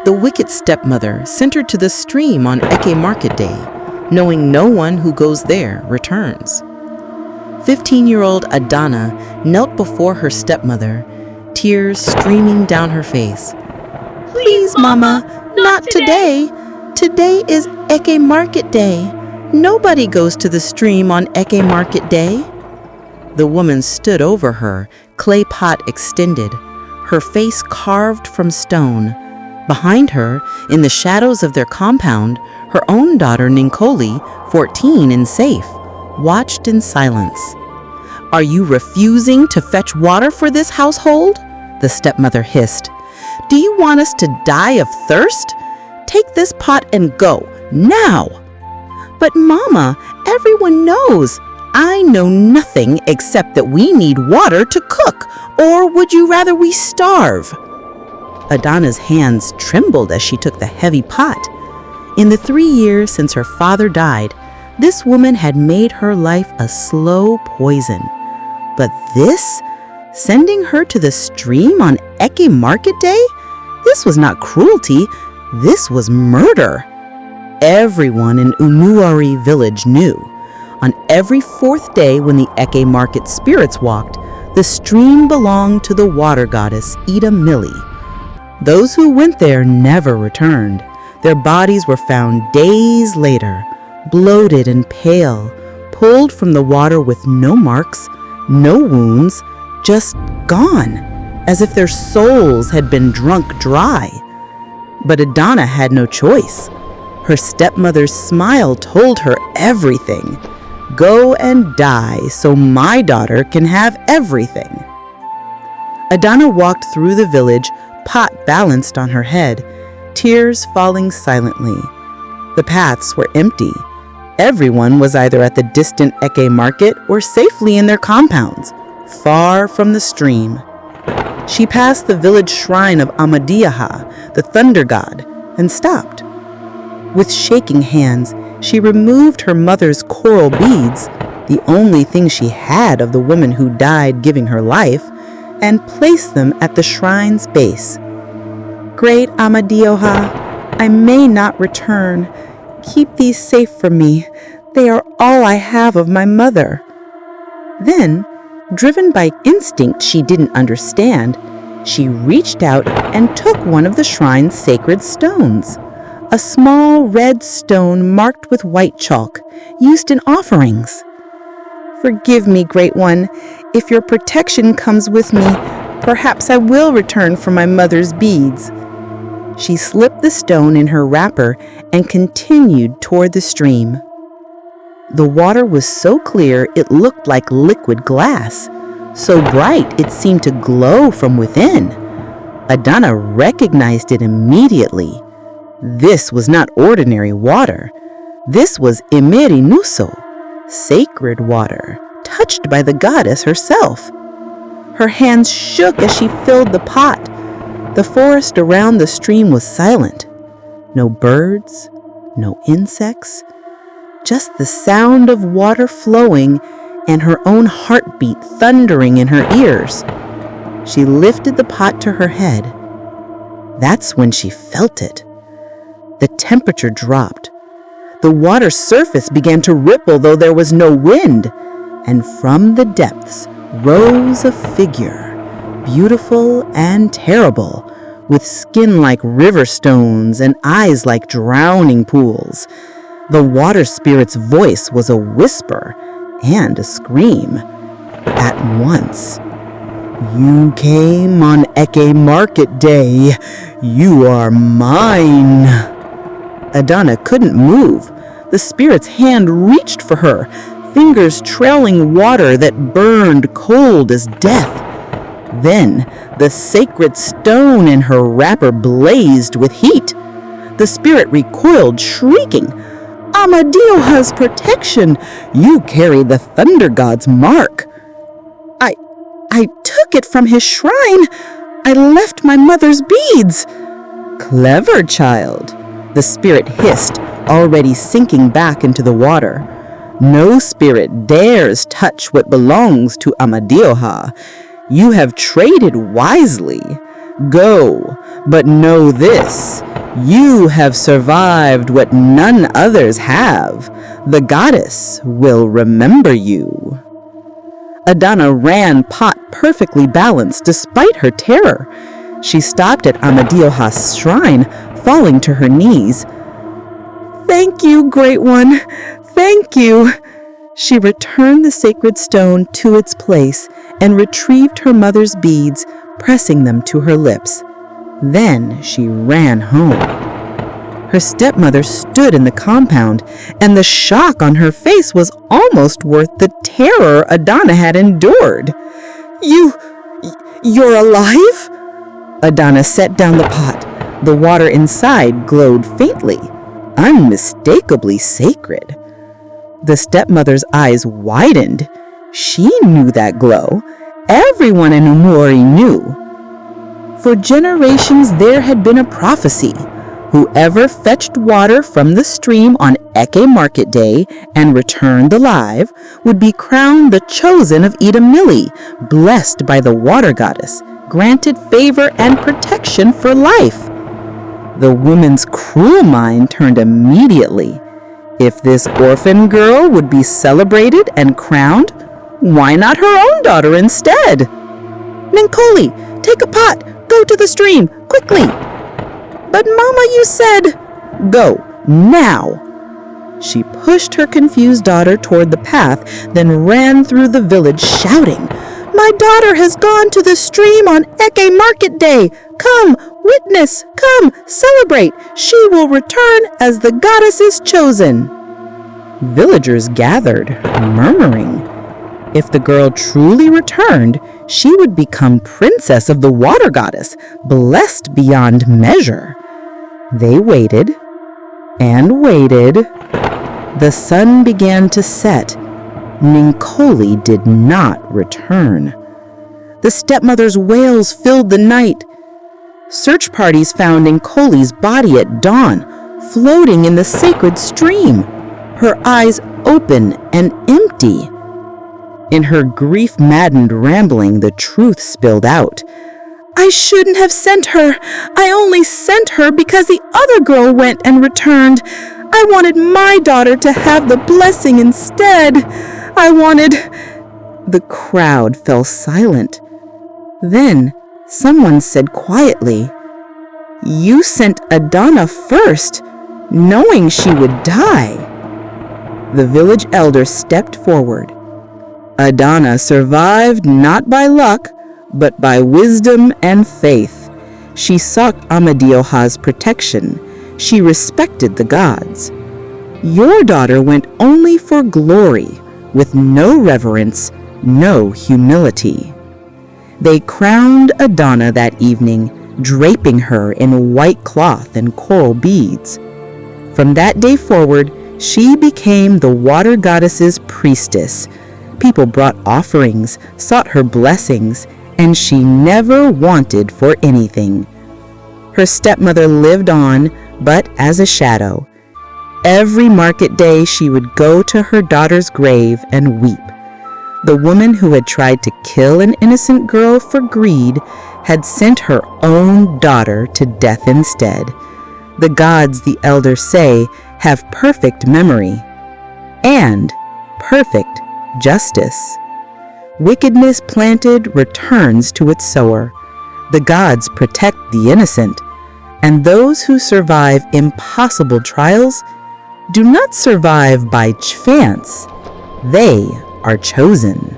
The wicked stepmother sent her to the stream on Eke market day, knowing no one who goes there returns. 15-year-old Adanna knelt before her stepmother, tears streaming down her face. "Please, Mama, not today. Today is Eke market day. Nobody goes to the stream on Eke market day." The woman stood over her, clay pot extended, her face carved from stone. Behind her, in the shadows of their compound, her own daughter Ninkoli, 14 and safe, watched in silence. "Are you refusing to fetch water for this household?" the stepmother hissed. "Do you want us to die of thirst? Take this pot and go, now!" "But Mama, everyone knows. I know nothing except that we need water to cook, or would you rather we starve?" Adanna's hands trembled as she took the heavy pot. In the 3 years since her father died, this woman had made her life a slow poison. But this, sending her to the stream on Eke market day? This was not cruelty, this was murder. Everyone in Umuorie village knew. On every 4th day when the Eke market spirits walked, the stream belonged to the water goddess Idemili. Those who went there never returned. Their bodies were found days later, bloated and pale, pulled from the water with no marks, no wounds, just gone, as if their souls had been drunk dry. But Adanna had no choice. Her stepmother's smile told her everything. "Go and die so my daughter can have everything." Adanna walked through the village, pot balanced on her head, tears falling silently. The paths were empty. Everyone was either at the distant Eke market or safely in their compounds, far from the stream. She passed the village shrine of Amadioha, the thunder god, and stopped. With shaking hands, she removed her mother's coral beads, the only thing she had of the woman who died giving her life, and placed them at the shrine's base. "Great Amadioha, I may not return. Keep these safe for me. They are all I have of my mother." Then, driven by instinct she didn't understand, she reached out and took one of the shrine's sacred stones, a small red stone marked with white chalk, used in offerings. "Forgive me, Great One. If your protection comes with me, perhaps I will return for my mother's beads." She slipped the stone in her wrapper and continued toward the stream. The water was so clear it looked like liquid glass, so bright it seemed to glow from within. Adanna recognized it immediately. This was not ordinary water. This was Imeri Nuso, sacred water, touched by the goddess herself. Her hands shook as she filled the pot. The forest around the stream was silent. No birds, no insects, just the sound of water flowing and her own heartbeat thundering in her ears. She lifted the pot to her head. That's when she felt it. The temperature dropped. The water surface began to ripple though there was no wind, and from the depths rose a figure, beautiful and terrible, with skin like river stones and eyes like drowning pools. The water spirit's voice was a whisper and a scream at once. "You came on Eke market day. You are mine." Adanna couldn't move. The spirit's hand reached for her, fingers trailing water that burned cold as death. Then the sacred stone in her wrapper blazed with heat. The spirit recoiled, shrieking, "Amadioha's protection! You carry the thunder god's mark." I took it from his shrine. I left my mother's beads." "Clever child," the spirit hissed, already sinking back into the water. "No spirit dares touch what belongs to Amadioha. You have traded wisely. Go, but know this. You have survived what none others have. The goddess will remember you." Adanna ran, pot perfectly balanced despite her terror. She stopped at Amadioha's shrine, falling to her knees. "Thank you, Great One. Thank you." She returned the sacred stone to its place and retrieved her mother's beads, pressing them to her lips. Then she ran home. Her stepmother stood in the compound, and the shock on her face was almost worth the terror Adanna had endured. You're alive?" Adanna set down the pot. The water inside glowed faintly, unmistakably sacred. The stepmother's eyes widened. She knew that glow. Everyone in Umuorie knew. For generations there had been a prophecy. Whoever fetched water from the stream on Eke Market Day and returned alive would be crowned the chosen of Idemili, blessed by the water goddess, granted favor and protection for life. The woman's cruel mind turned immediately. If this orphan girl would be celebrated and crowned, why not her own daughter instead? "Ninkoli, take a pot, go to the stream, quickly." "But Mama, you said—" "Go, now." She pushed her confused daughter toward the path, then ran through the village shouting, "My daughter has gone to the stream on Eke Market Day. Come, witness, come, celebrate. She will return as the goddess's chosen." Villagers gathered, murmuring. If the girl truly returned, she would become princess of the water goddess, blessed beyond measure. They waited and waited. The sun began to set. Ninkoli did not return. The stepmother's wails filled the night. Search parties found Ninkoli's body at dawn, floating in the sacred stream, her eyes open and empty. In her grief-maddened rambling, the truth spilled out. "I shouldn't have sent her. I only sent her because the other girl went and returned. I wanted my daughter to have the blessing instead. I wanted—" The crowd fell silent. Then someone said quietly, "You sent Adanna first, knowing she would die." The village elder stepped forward. Adanna survived not by luck, but by wisdom and faith. She sought Amadioha's protection. She respected the gods. Your daughter went only for glory, with no reverence, no humility. They crowned Adanna that evening, draping her in white cloth and coral beads. From that day forward, she became the water goddess's priestess. People brought offerings, sought her blessings, and she never wanted for anything. Her stepmother lived on, but as a shadow. Every market day she would go to her daughter's grave and weep. The woman who had tried to kill an innocent girl for greed had sent her own daughter to death instead. The gods, the elders say, have perfect memory and perfect justice. Wickedness planted returns to its sower. The gods protect the innocent, and those who survive impossible trials do not survive by chance. They are chosen.